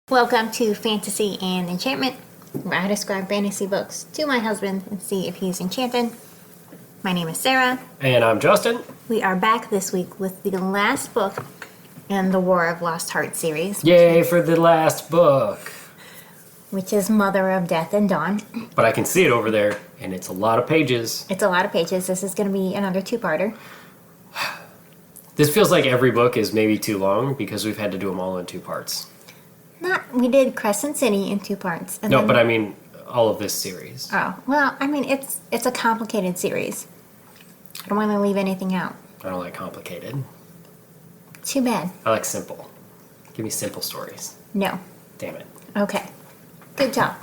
Welcome to Fantasy and Enchantment, where I describe fantasy books to my husband and see if he's enchanted. My name is Sarah. And I'm Justin. We are back this week with the last book in the War of Lost Hearts series. Yay for the last book. Which is Mother of Death and Dawn. But I can see it over there, and it's a lot of pages. It's a lot of pages. This is going to be another two-parter. This feels like every book is maybe too long because we've had to do them all in two parts. We did Crescent City in two parts. No, but I mean all of this series. Oh, well, I mean, it's a complicated series. I don't want to leave anything out. I don't like complicated. Too bad. I like simple. Give me simple stories. No. Damn it. Okay. Good job.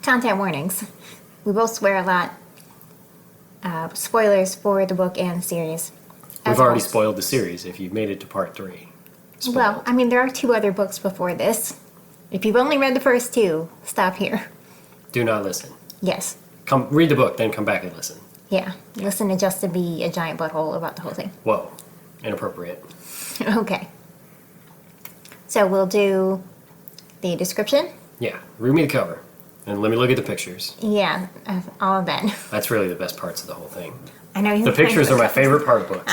Content warnings. We both swear a lot. Spoilers for the book and series. We've already spoiled the series if you've made it to part 3. Spoiled. Well, I mean, there are 2 other books before this. If you've only read the first 2, stop here. Do not listen. Yes. Come read the book, then come back and listen. Yeah. Listen to Justin be a giant butthole about the whole thing. Whoa. Inappropriate. Okay. So we'll do the description. Yeah. Read me the cover. And let me look at the pictures. Yeah, all of that. That's really the best parts of the whole thing. I know you. The pictures are my favorite part of books.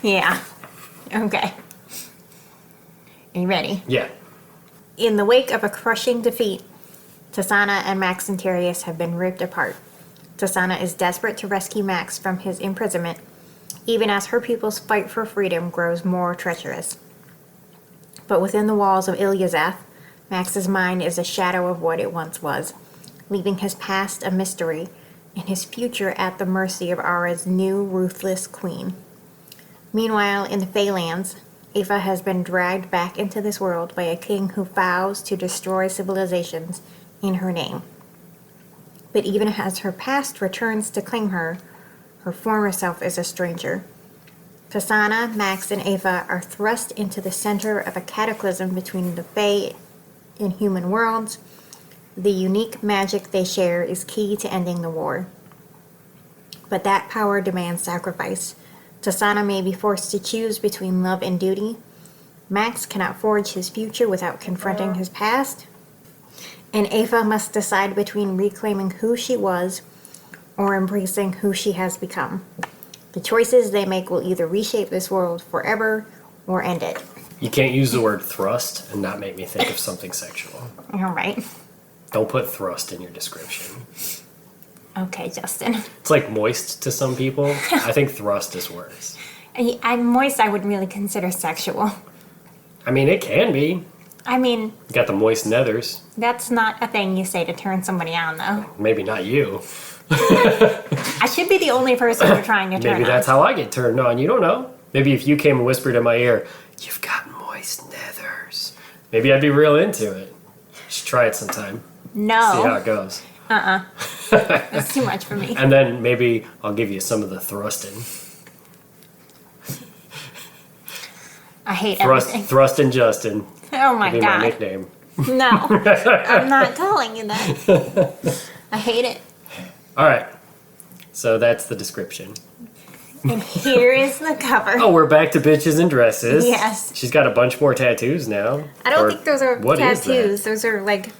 Yeah. Okay. Are you ready? Yeah. In the wake of a crushing defeat, Tasana and Max and Terius have been ripped apart. Tasana is desperate to rescue Max from his imprisonment, even as her people's fight for freedom grows more treacherous. But within the walls of Ilyazath, Max's mind is a shadow of what it once was, leaving his past a mystery and his future at the mercy of Ara's new ruthless queen. Meanwhile, in the Feylands, Aoife has been dragged back into this world by a king who vows to destroy civilizations in her name. But even as her past returns to claim her, her former self is a stranger. Tasana, Max, and Aoife are thrust into the center of a cataclysm between the Fey and human worlds. The unique magic they share is key to ending the war. But that power demands sacrifice. Tasana may be forced to choose between love and duty. Max cannot forge his future without confronting his past. And Aoife must decide between reclaiming who she was or embracing who she has become. The choices they make will either reshape this world forever or end it. You can't use the word thrust and not make me think of something sexual. All right. Don't put thrust in your description. Okay, Justin. It's like moist to some people. I think thrust is worse. Moist I would really consider sexual. I mean, it can be. I mean... You got the moist nethers. That's not a thing you say to turn somebody on, though. Maybe not you. I should be the only person you're trying to turn on. Maybe that's how I get turned on. You don't know. Maybe if you came and whispered in my ear, "You've got moist nethers," maybe I'd be real into it. You should try it sometime. No. See how it goes. That's too much for me. And then maybe I'll give you some of the thrusting. I hate everything. Thrust and Justin. Oh my Be God. my nickname. No. I'm not calling you that. I hate it. All right. So that's the description. And here is the cover. Oh, we're back to bitches and dresses. Yes. She's got a bunch more tattoos now. I don't think those are what is tattoos. Those are like...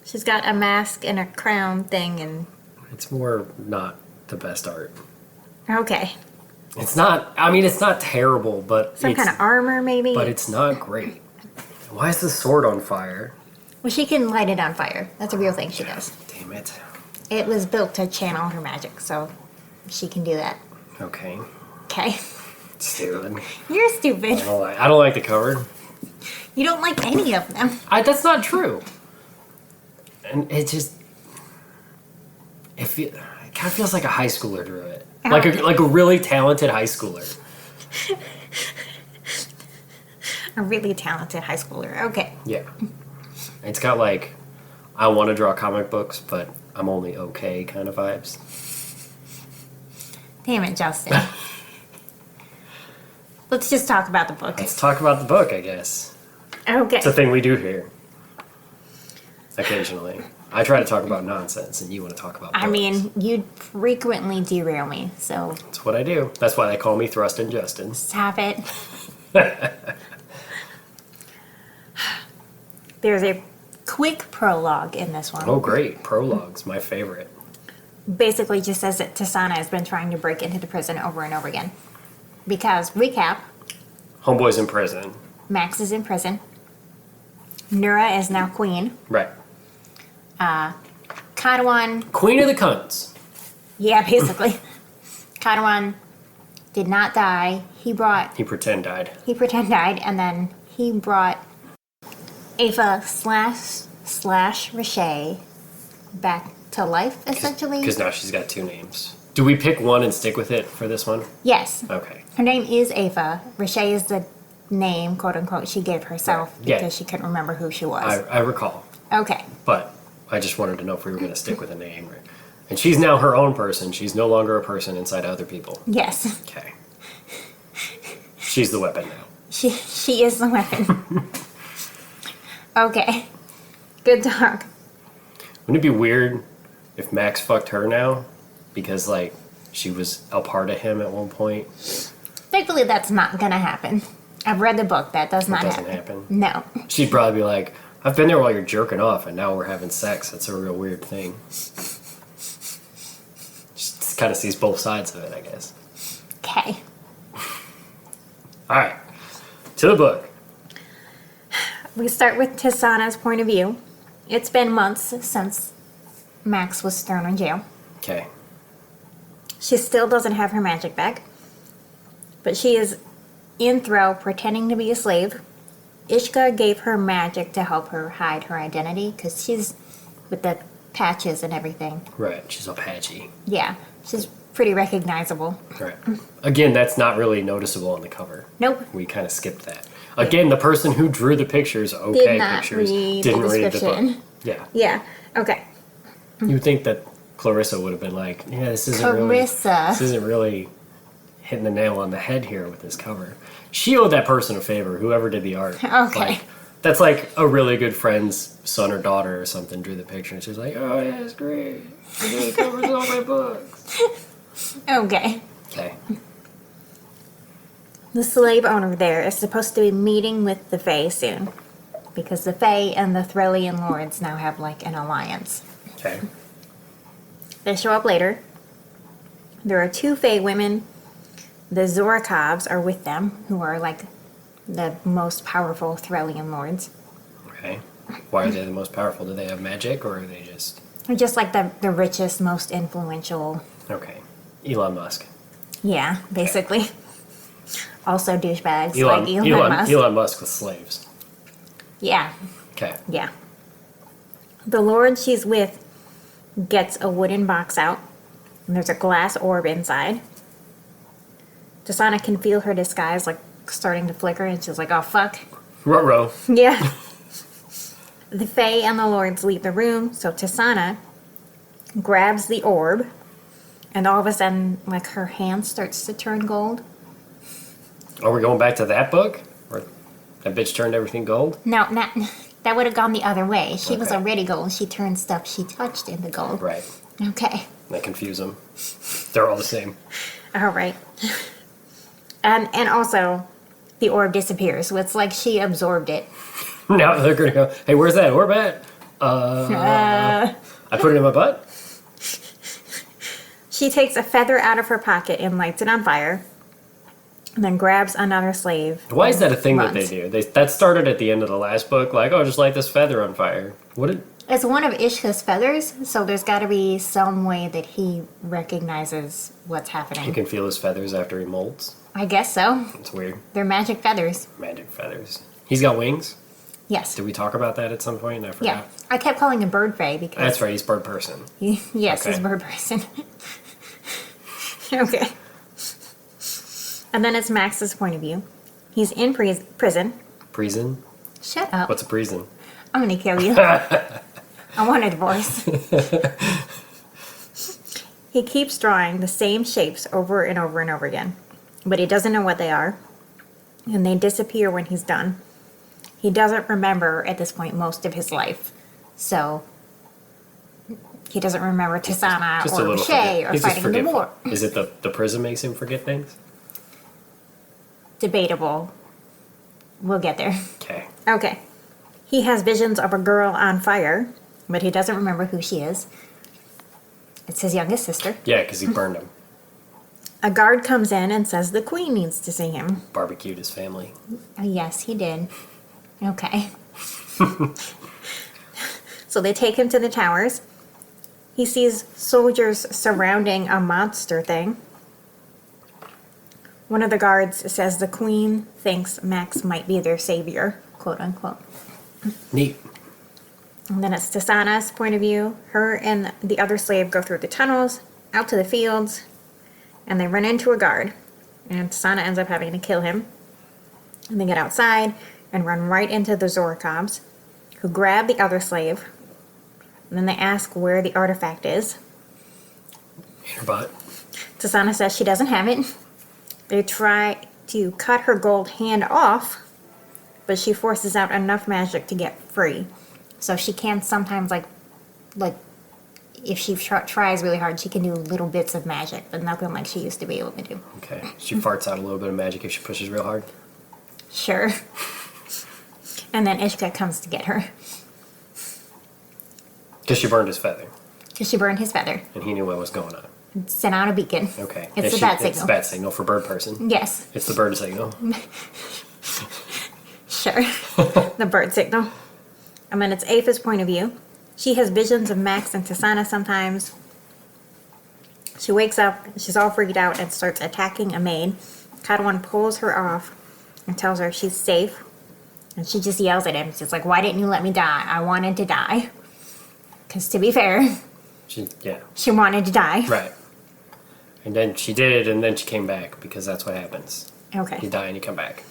She's got a mask and a crown thing and... It's more not the best art. Okay. It's not... I mean, it's not terrible, but Some kind of armor, maybe? But it's not great. Why is the sword on fire? Well, she can light it on fire. That's a real thing she does. Damn it. It was built to channel her magic, so she can do that. Okay. Okay. Stupid. You're stupid. I don't like the cover. You don't like any of them. That's not true. And it just... It kind of feels like a high schooler drew it. Like a really talented high schooler. A really talented high schooler. Okay. Yeah. It's got like, I want to draw comic books, but I'm only okay kind of vibes. Damn it, Justin. Let's just talk about the book. Let's talk about the book, I guess. Okay. It's a thing we do here. Occasionally. I try to talk about nonsense, and you want to talk about books. I mean, you frequently derail me, so... That's what I do. That's why they call me Thrust and Justin. Stop it. There's a quick prologue in this one. Oh, great. Prologues, my favorite. Basically just says that Tasana has been trying to break into the prison over and over again. Because, recap, Homeboy's in prison. Max is in prison. Nura is now queen. Right. Kadawan, Queen of the cunts. yeah, basically. Kadawan did not die. He pretend died. died, and then he brought Ava slash Riche back to life, essentially. Because now she's got two names. Do we pick one and stick with it for this one? Yes. Okay. Her name is Ava. Riche is the name, quote unquote, she gave herself Right. Yeah. because she couldn't remember who she was. I recall. Okay. But I just wanted to know if we were going to stick with a name. And she's now her own person. She's no longer a person inside other people. Yes. Okay. She's the weapon now. She is the weapon. Okay. Good talk. Wouldn't it be weird if Max fucked her now? Because, like, she was a part of him at one point. Thankfully, that's not gonna happen. I've read the book. That does not doesn't happen. happen? No. She'd probably be like, I've been there while you're jerking off, and now we're having sex. That's a real weird thing. Just kind of sees both sides of it, I guess. Okay. All right. To the book. We start with Tasana's point of view. It's been months since Max was thrown in jail. Okay. She still doesn't have her magic back, but she is in Throw pretending to be a slave. Ishka gave her magic to help her hide her identity because she's with the patches and everything. Right. She's all patchy. Yeah, she's pretty recognizable. Right. Again, that's not really noticeable on the cover. Nope. We kind of skipped that. Again, the person who drew the pictures, okay, Did not pictures, read didn't the read the description. book. Yeah. Yeah, okay. You'd think that Clarissa would have been like, yeah, this isn't really hitting the nail on the head here with this cover. She owed that person a favor, whoever did the art. Okay. Like, that's like a really good friend's son or daughter or something drew the picture, and she's like, oh yeah, it's great. I do the covers of all my books. Okay. Okay. The slave owner there is supposed to be meeting with the Fae soon. Because the Fae and the Threllian Lords now have like an alliance. Okay. They show up later. There are two Fae women. The Zorakovs are with them, who are like the most powerful Threllian Lords. Okay. Why are they the most powerful? Do they have magic, or are they just... They're just like the richest, most influential. Okay. Elon Musk. Yeah, basically. Also douchebags like Elon Musk. Elon Musk with slaves. Yeah, Okay. yeah. The Lord she's with gets a wooden box out, and there's a glass orb inside. Tasana can feel her disguise like starting to flicker, and she's like, oh fuck. Ruh-roh. Yeah. The Fae and the Lords leave the room, so Tasana grabs the orb, and all of a sudden, like, her hand starts to turn gold. Are we going back to that book? Where that bitch turned everything gold? No, not, that would have gone the other way. She was Okay. already gold. She turned stuff she touched into gold. Right. Okay. I confuse them. They're all the same. All right. And also, the orb disappears, so it's like she absorbed it. Now they're gonna go, hey, where's that orb at? I put it in my butt? She takes a feather out of her pocket and lights it on fire, and then grabs another slave. Why is that a thing that runs. they do? That started at the end of the last book, like, oh, just light this feather on fire. What did... It's one of Ishka's feathers, so there's got to be some way that he recognizes what's You happening. can feel his feathers after he molts. I guess so. It's weird. They're magic feathers. Magic feathers. He's got wings? Yes. Did we talk about that at some point? I forgot. Yeah. I kept calling him bird fae because... That's right, he's bird person. Yes, Okay. he's bird person. Okay. And then it's Max's point of view. He's in prison. Prison? Shut up. What's a prison? I'm gonna kill you. I want a divorce. He keeps drawing the same shapes over and over and over again, but he doesn't know what they are, and they disappear when he's done. He doesn't remember at this point most of his life, so he doesn't remember Tasana Just a or little Riche or He's just fighting the forgetful. war. Is it the prison makes him forget things? Debatable. We'll get there. Okay. Okay. He has visions of a girl on fire, but he doesn't remember who she is. It's his youngest sister. Yeah, because he burned him. A guard comes in and says the queen needs to see him. Barbecued his family. Yes, he did. Okay. So they take him to the towers. He sees soldiers surrounding a monster thing. One of the guards says the queen thinks Max might be their savior, quote unquote. Neat. And then it's Tasana's point of view. Her and the other slave go through the tunnels, out to the fields, and they run into a guard. And Tasana ends up having to kill him. And they get outside and run right into the Zorokovs, who grab the other slave. And then they ask where the artifact is. In her butt. Tasana says she doesn't have it. They try to cut her gold hand off, but she forces out enough magic to get free. So she can sometimes, like if she tries really hard, she can do little bits of magic, but nothing like she used to be able to do. Okay. She farts out a little bit of magic if she pushes real hard. Sure. And then Ishka comes to get her. Because she burned his feather. Because she burned his feather. And he knew what was going on. Sent out a beacon. Okay. It's the bat signal. It's the bat signal for bird person. Yes. It's the bird signal. Sure. The bird signal. And then it's Aoife's point of view. She has visions of Max and Tasana sometimes. She wakes up, she's all freaked out and starts attacking a maid. Kadwan pulls her off and tells her she's safe. And she just yells at him. She's like, why didn't you let me die? I wanted to die. Because to be fair, she wanted to die. Right. And then she did, and then she came back, because that's what happens. Okay. You die and you come back.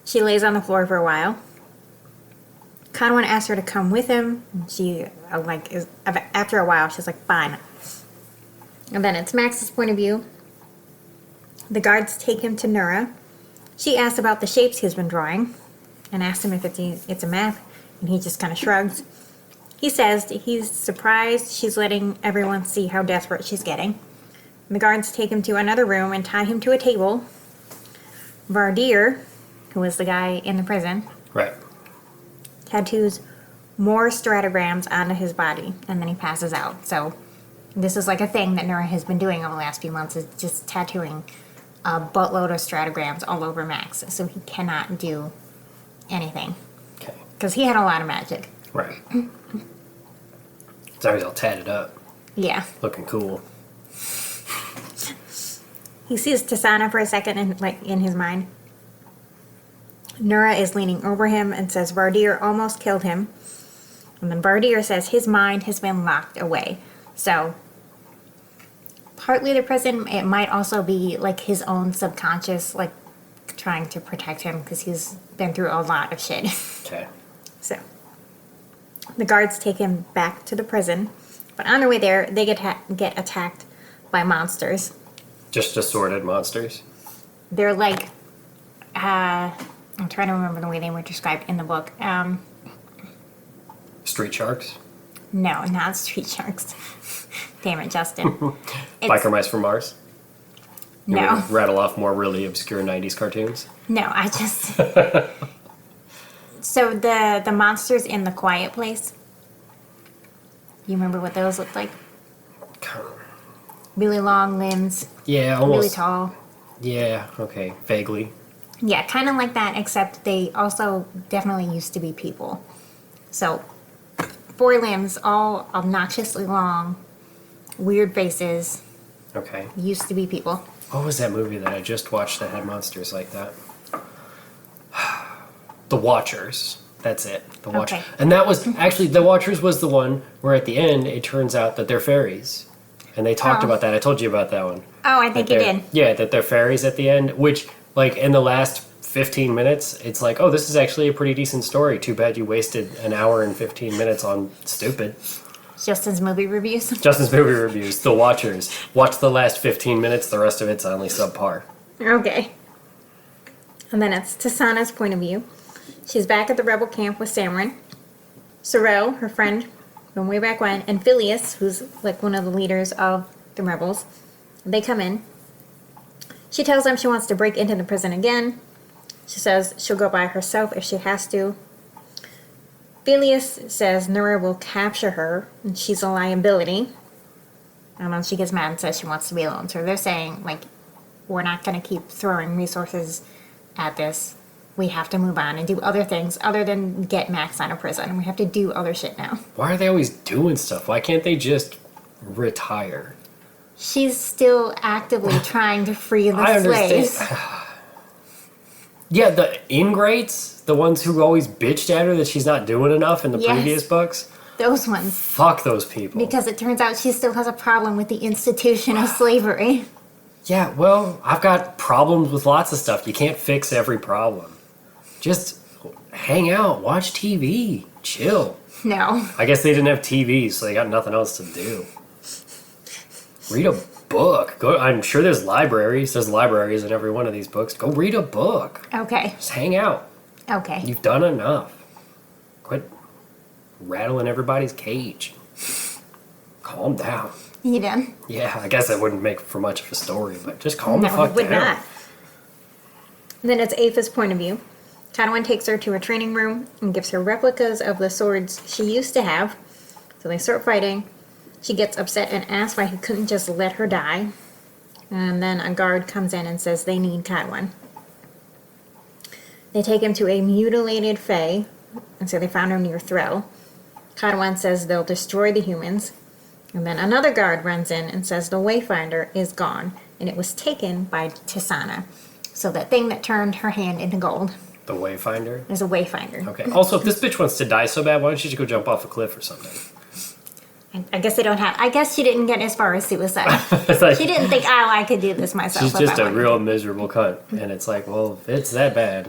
She lays on the floor for a while. Kadwan asks her to come with him. She, after a while, she's like, fine. And then it's Max's point of view. The guards take him to Nura. She asks about the shapes he's been drawing and asks him if it's a map, and he just kind of shrugs. He says he's surprised she's letting everyone see how desperate she's getting. And the guards take him to another room and tie him to a table. Vardir, who was the guy in the prison, Right. tattoos more stratograms onto his body, and then he passes out. So this is like a thing that Nura has been doing over the last few months, is just tattooing a buttload of stratograms all over Max, so he cannot do anything. Okay. Because he had a lot of magic. Right. So he's all tatted up. Yeah. Looking cool. He sees Tasana for a second in his mind. Nura is leaning over him and says Vardir almost killed him. And then Vardir says his mind has been locked away. So, partly the prison, it might also be like his own subconscious, like trying to protect him because he's been through a lot of shit. Okay. So, the guards take him back to the prison. But on their way there, they get attacked by monsters. Just assorted monsters? They're like, I'm trying to remember the way they were described in the book. Street sharks? No, not street sharks. Damn it, Justin. Biker mice from Mars? You No. want to rattle off more really obscure 90s cartoons? No, I just... So the monsters in The Quiet Place, you remember what those looked like? Really long limbs, Yeah, almost. really tall. Yeah, okay, vaguely. Yeah, kind of like that, except they also definitely used to be people. So, 4 limbs, all obnoxiously long, weird faces, Okay. used to be people. What was that movie that I just watched that had monsters like that? The Watchers. That's it. The Watchers. Okay. And that was, actually, The Watchers was the one where at the end it turns out that they're fairies. And they talked Oh. about that. I told you about that one. Oh, I think you They're- did. Yeah, that they're fairies at the end, which, like, in the last 15 minutes, it's like, oh, this is actually a pretty decent story. Too bad you wasted an hour and 15 minutes on stupid. Justin's movie reviews. Justin's movie reviews, The Watchers. Watch the last 15 minutes, the rest of it's only subpar. Okay. And then it's Tasana's point of view. She's back at the rebel camp with Samrin. Sorrel, her friend from way back when, and Phileas, who's like one of the leaders of the rebels. They come in. She tells them she wants to break into the prison again. She says she'll go by herself if she has to. Phileas says Nura will capture her, and she's a liability. And then she gets mad and says she wants to be alone. So they're saying, like, we're not going to keep throwing resources at this. We have to move on and do other things other than get Max out of prison. We have to do other shit now. Why are they always doing stuff? Why can't they just retire? She's still actively trying to free the I slaves. understand. Yeah, the ingrates, the ones who always bitched at her that she's not doing enough in the Yes. previous books. Those ones. Fuck those people. Because it turns out she still has a problem with the institution of slavery. Yeah, well, I've got problems with lots of stuff. You can't fix every problem. Just hang out, watch TV, chill. No. I guess they didn't have TVs, so they got nothing else to do. Read a book. I'm sure there's libraries. There's libraries in every one of these books. Go read a book. Okay. Just hang out. Okay. You've done enough. Quit rattling everybody's cage. Calm down. You done? Yeah, I guess that wouldn't make for much of a story, but just calm the No, fuck it would down. not. Then it's Apha's point of view. Cadwin takes her to a training room and gives her replicas of the swords she used to have. So they start fighting. She gets upset and asks why he couldn't just let her die. And then a guard comes in and says they need Cadwin. They take him to a mutilated fae, and so they found him near Threll. Cadwin says they'll destroy the humans. And then another guard runs in and says the Wayfinder is gone, and it was taken by Tisana. So that thing that turned her hand into gold The Wayfinder? is a Wayfinder. Okay. Also, if this bitch wants to die so bad, why don't you just go jump off a cliff or something? I guess they don't have. I guess she didn't get as far as suicide. It's like, She didn't think, oh, I could do this myself. she's if just I a wanted real to." miserable cunt. And it's like, well, if it's that bad,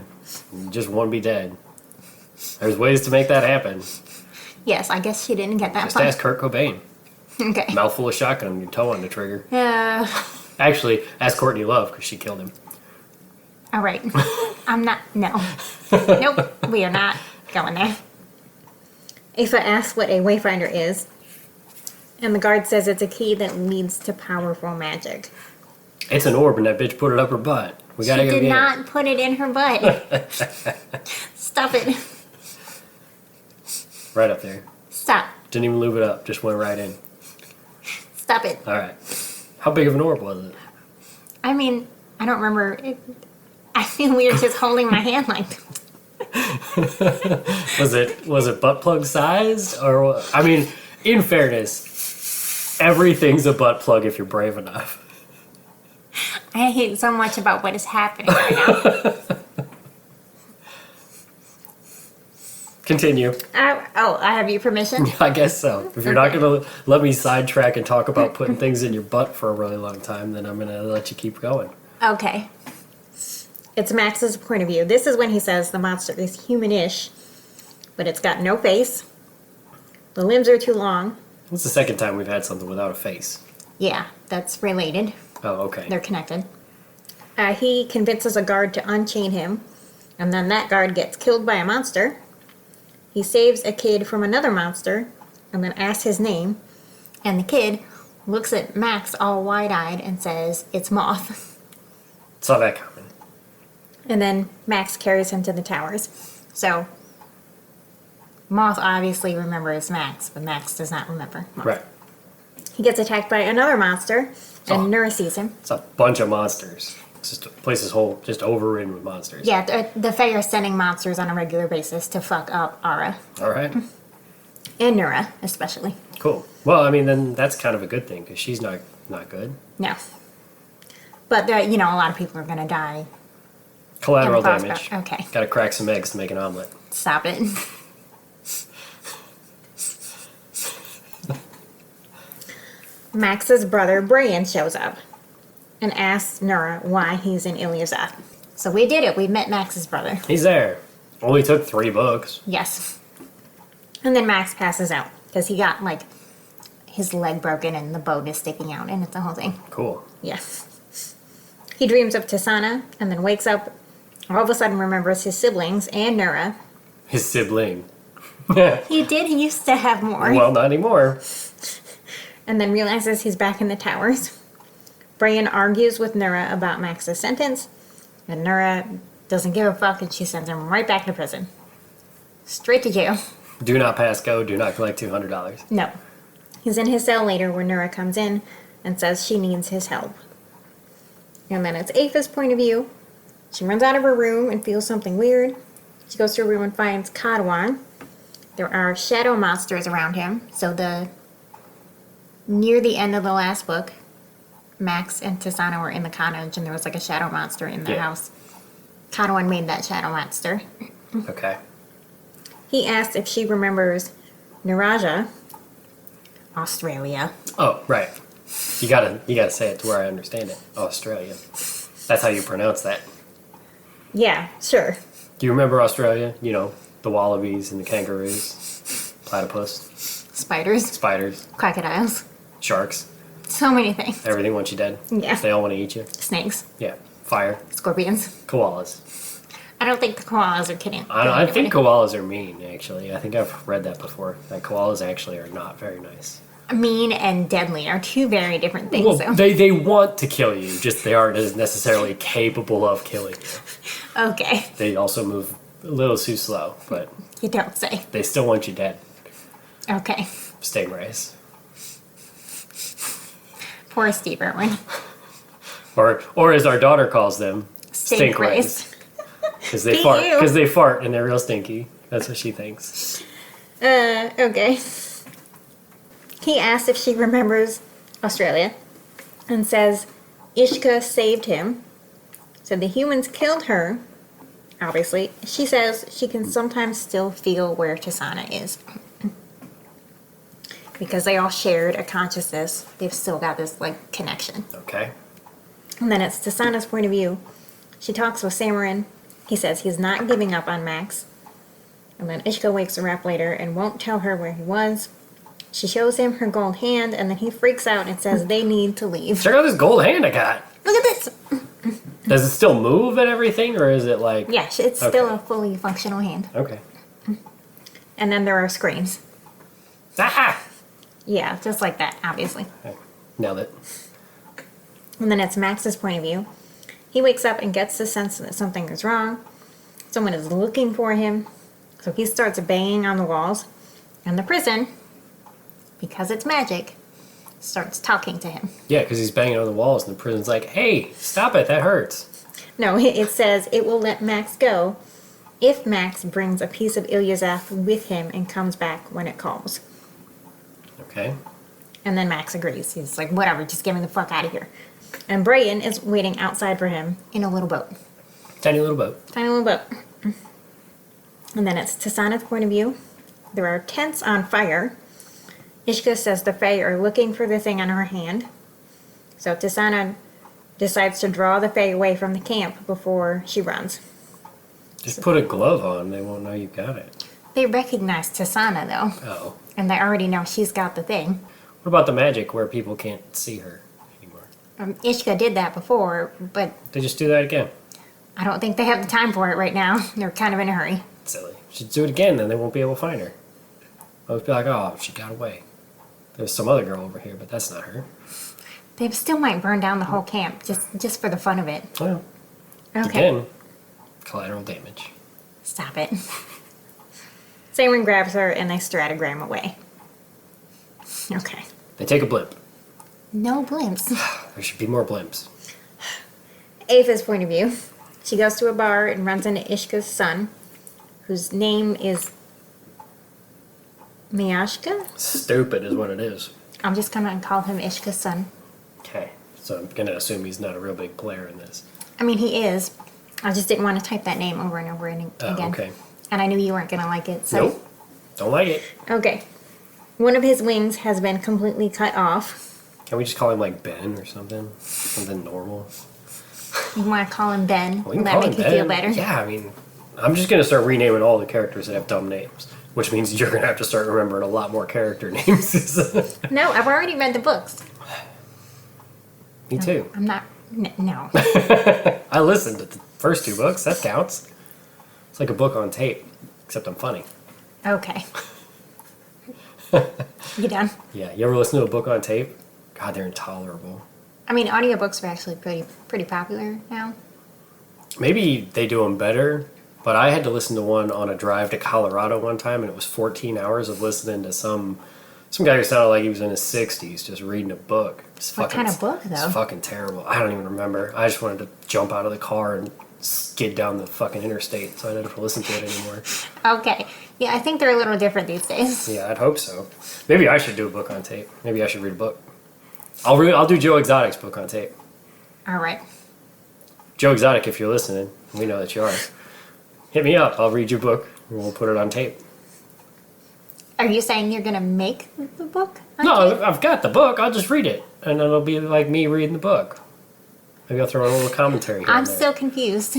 you just want to be dead. There's ways to make that happen. Yes, I guess she didn't get that Just far. ask Kurt Cobain. Okay. Mouthful of shotgun, your toe on the trigger. Uh, Actually, ask Courtney Love, because she killed him. all right. I'm not. No. Nope. We are not going there. Apha asks what a Wayfinder is, and the guard says it's a key that leads to powerful magic. It's an orb, and that bitch put it up her butt. We gotta She go did get not put it in her butt. Stop it. it. Right up there. Stop. Didn't even lube it up, just went right in. Stop it. Alright. How big of an orb was it? I mean, I don't remember. I feel weird just holding my hand like Was it butt plug sized? Or, I mean, in fairness, everything's a butt plug if you're brave enough. I hate so much about what is happening right now. Continue. I have your permission? I guess so. If you're not going to let me sidetrack and talk about putting things in your butt for a really long time, then I'm going to let you keep going. Okay. It's Max's point of view. This is when he says the monster is human-ish, but it's got no face. The limbs are too long. It's the second time we've had something without a face. Yeah, that's related. Oh, okay. They're connected. He convinces a guard to unchain him, and then that guard gets killed by a monster. He saves a kid from another monster, and then asks his name, and the kid looks at Max all wide-eyed and says, "It's Moth." Saw that coming. And then Max carries him to the towers. So, Moth obviously remembers Max, but Max does not remember Moth. Right. He gets attacked by another monster, and Oh. Nura sees him. It's a bunch of monsters. It's just the place is whole, just overridden with monsters. Yeah, the Fae are sending monsters on a regular basis to fuck up Ara. All right. And Nura, especially. Cool. Well, I mean, then that's kind of a good thing because she's not good. No. But, a lot of people are going to die. Collateral in the process. damage. Okay. Got to crack some eggs to make an omelet. Stop it. Max's brother, Brian, shows up and asks Nura why he's in Ilyaza. So we did it. We met Max's brother. He's there. Only took 3 books. Yes. And then Max passes out because he got, his leg broken and the bone is sticking out, and it's a whole thing. Cool. Yes. He dreams of Tisana and then wakes up, all of a sudden remembers his siblings and Nura. His sibling. He did used to have more. Well, not anymore. And then realizes he's back in the towers. Brian argues with Nura about Max's sentence, and Nura doesn't give a fuck, and she sends him right back to prison. Straight to jail. Do not pass go. Do not collect $200. No. He's in his cell later when Nura comes in and says she needs his help. And then it's Apha's point of view. She runs out of her room and feels something weird. She goes to her room and finds Kadwan. There are shadow monsters around him. So near the end of the last book, Max and Tisana were in the cottage and there was like a shadow monster in their house. Kadwan made that shadow monster. Okay. He asks if she remembers Naraja, Australia. Oh, right. You gotta say it to where I understand it. Australia. That's how you pronounce that. Yeah, sure. Do you remember Australia? You know, the wallabies and the kangaroos, platypus, Spiders, crocodiles, sharks, so many things. everything wants you dead. Yeah. They all want to eat you. Snakes, Yeah. Fire. scorpions. Koalas. I don't think the koalas are kidding. I think koalas are mean, actually. I think I've read that before. That koalas actually are not very nice. Mean and deadly are two very different things. Well, So. they want to kill you, just they aren't necessarily capable of killing you. Okay, They also move a little too slow, but you don't say. they still want you dead. Okay, Stingrays. poor Steve Irwin. Or as our daughter calls them, stink rays. Rays. Because they Be fart. you. Because they fart and they're real stinky. That's what she thinks. Okay. He asks if she remembers Australia and says Ishka saved him. So the humans killed her, obviously. She says she can sometimes still feel where Tisana is. Because they all shared a consciousness, they've still got this, like, connection. Okay. And then it's Tisana's point of view. She talks with Samarin. He says he's not giving up on Max. And then Ishka wakes her up later and won't tell her where he was. She shows him her gold hand, and then he freaks out and says they need to leave. Check out this gold hand I got. Look at this! Does it still move and everything, or is it like... Yeah, it's still a fully functional hand. Okay. And then there are screams. Ah! Yeah, just like that, obviously. Okay. Nailed it. And then it's Max's point of view. He wakes up and gets the sense that something is wrong. Someone is looking for him. So he starts banging on the walls. And the prison, because it's magic, starts talking to him. Yeah, because he's banging on the walls and the prison's like, hey, stop it, that hurts. No, it says it will let Max go if Max brings a piece of Ilyazath with him and comes back when it calls. Okay. And then Max agrees. He's like, whatever, just get me the fuck out of here. And Brian is waiting outside for him in a little boat. Tiny little boat. Tiny little boat. And then it's Tisana's point of view. There are tents on fire. Ishka says the Fae are looking for the thing on her hand. So Tisana decides to draw the Fae away from the camp before she runs. Just put a glove on, they won't know you got it. They recognize Tisana, though. Oh. And they already know she's got the thing. What about the magic where people can't see her anymore? Ishka did that before, but They just do that again. I don't think they have the time for it right now. They're kind of in a hurry. Silly. Should do it again, then they won't be able to find her. I'll just be like, oh, she got away. There's some other girl over here, but that's not her. They still might burn down the whole camp just for the fun of it. Well, Okay. again, collateral damage. Stop it. Samron grabs her and they stratagram away. Okay. They take a blimp. No blimps. There should be more blimps. Ava's point of view. She goes to a bar and runs into Ishka's son, whose name is Miashka? Stupid is what it is. I'm just gonna call him Ishka's son. Okay, so I'm gonna assume he's not a real big player in this. I mean, he is. I just didn't want to type that name over and over again. Oh, okay. And I knew you weren't gonna like it, so. Nope. Don't like it. Okay. One of his wings has been completely cut off. Can we just call him like Ben or something? Something normal? You want to call him Ben? We Will can that call make him you Ben. feel better? Yeah, I mean, I'm just gonna start renaming all the characters that have dumb names, which means you're gonna have to start remembering a lot more character names. No, I've already read the books. Me too. I'm not. No. I listened to the first 2 books. That counts. It's like a book on tape, except I'm funny. Okay. You done? Yeah, you ever listen to a book on tape? God, they're intolerable. I mean, audiobooks are actually pretty popular now. Maybe they do them better But I had to listen to one on a drive to Colorado one time, and it was 14 hours of listening to some guy who sounded like he was in his 60s just reading a book. What kind of book, though? It's fucking terrible. I don't even remember. I just wanted to jump out of the car and skid down the fucking interstate, so I didn't have to listen to it anymore. Okay. Yeah, I think they're a little different these days. Yeah, I'd hope so. Maybe I should do a book on tape. Maybe I should read a book. I'll do Joe Exotic's book on tape. All right. Joe Exotic, if you're listening, we know that you are. Hit me up. I'll read your book, and we'll put it on tape. Are you saying you're going to make the book? No, I've got the book. I'll just read it, and it'll be like me reading the book. Maybe I'll throw in a little commentary here. I'm still confused.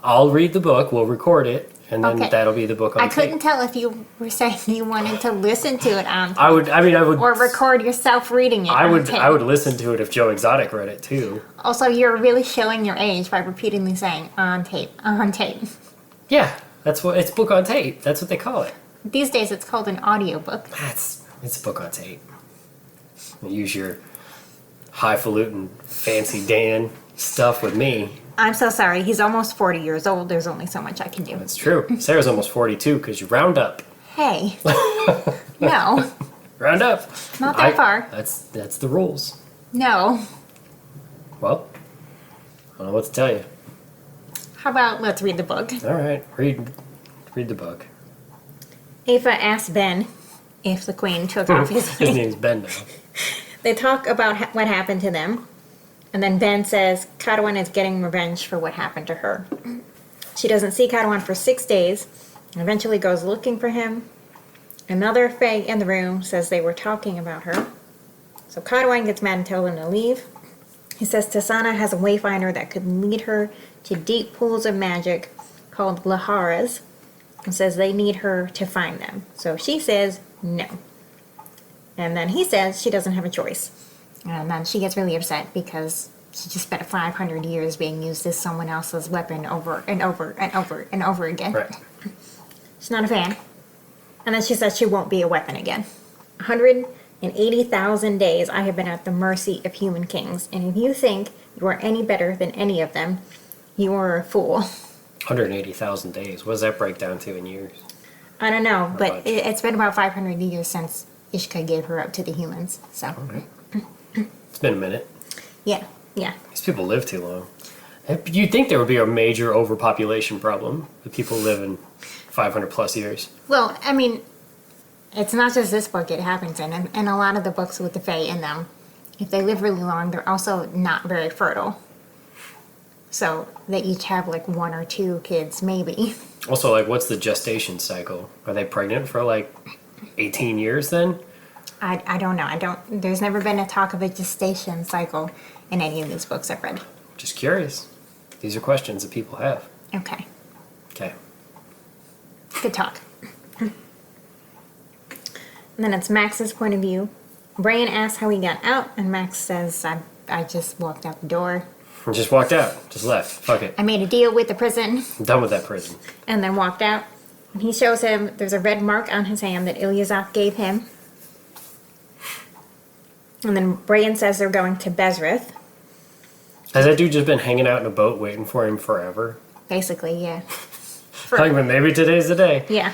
I'll read the book. We'll record it, and then that'll be the book on tape. I couldn't tell if you were saying you wanted to listen to it on tape. I would. Or record yourself reading it. I would listen to it if Joe Exotic read it too. Also, you're really showing your age by repeatedly saying on tape, on tape. Yeah, it's book on tape. That's what they call it. These days, it's called an audiobook. It's a book on tape. Use your highfalutin, fancy Dan stuff with me. I'm so sorry. He's almost 40 years old. There's only so much I can do. That's true. Sarah's almost 42 because you round up. Hey. No. Round up. Not that far. That's the rules. No. Well, I don't know what to tell you. How about let's read the book? All right. Read the book. Ava asks Ben if the queen took off his His name's Ben now. They talk about what happened to them. And then Ben says Cadwyn is getting revenge for what happened to her. She doesn't see Cadwyn for 6 days and eventually goes looking for him. Another Fae in the room says they were talking about her. So Cadwyn gets mad and tells them to leave. He says Tasana has a wayfinder that could lead her to deep pools of magic called Laharas and says they need her to find them. So she says no. And then he says she doesn't have a choice. And then she gets really upset because she just spent 500 years being used as someone else's weapon over and over and over and over again. Right. She's not a fan. And then she says she won't be a weapon again. 180,000 days I have been at the mercy of human kings. And if you think you are any better than any of them, you are a fool. 180,000 days. What does that break down to in years? I don't know, but it's been about 500 years since Ishka gave her up to the humans. So. All right. It's been a minute. Yeah. These people live too long. You'd think there would be a major overpopulation problem with people living 500 plus years. Well, I mean, it's not just this book it happens in, and a lot of the books with the Fae in them. If they live really long, they're also not very fertile. So they each have like 1 or 2 kids, maybe. Also, like, what's the gestation cycle? Are they pregnant for like 18 years then? I don't know. There's never been a talk of a gestation cycle in any of these books I've read. Just curious. These are questions that people have. Okay. Good talk. And then it's Max's point of view. Brian asks how he got out, and Max says, I just walked out the door. Just walked out. Just left. Fuck it. I made a deal with the prison. I'm done with that prison. And then walked out. And he shows him there's a red mark on his hand that Ilyazov gave him. And then Brian says they're going to Bezrith. Has that dude just been hanging out in a boat waiting for him forever? Basically, yeah. Like, but maybe today's the day. Yeah.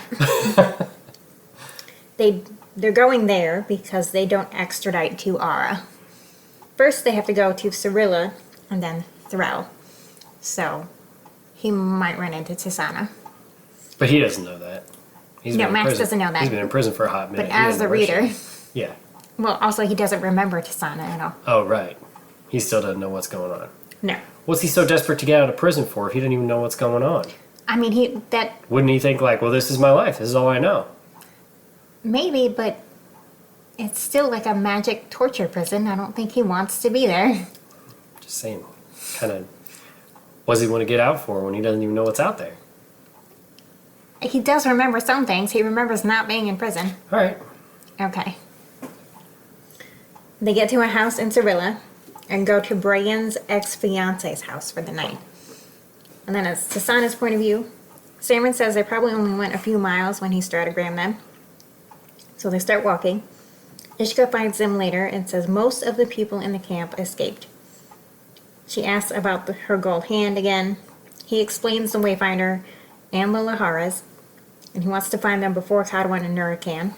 They're going there because they don't extradite to Ara. First, they have to go to Cyrilla and then Thrall. So, he might run into Tisana. But he doesn't know that. Max doesn't know that. He's been in prison for a hot minute. But as the reader... Yeah. Well, also, he doesn't remember Tisana at all. Oh, right. He still doesn't know what's going on. No. What's he so desperate to get out of prison for if he doesn't even know what's going on? I mean, Wouldn't he think, like, well, this is my life. This is all I know. Maybe, but it's still like a magic torture prison. I don't think he wants to be there. Just saying. Kind of, what does he want to get out for when he doesn't even know what's out there? He does remember some things. He remembers not being in prison. All right. Okay. They get to a house in Cyrilla and go to Brian's ex-fiance's house for the night. And then it's Tisana's point of view. Salmon says they probably only went a few miles when he stratagrammed them. So they start walking. Ishka finds them later and says most of the people in the camp escaped. She asks about her gold hand again. He explains the Wayfinder and the Laharas, and he wants to find them before Kadwan and Nura can.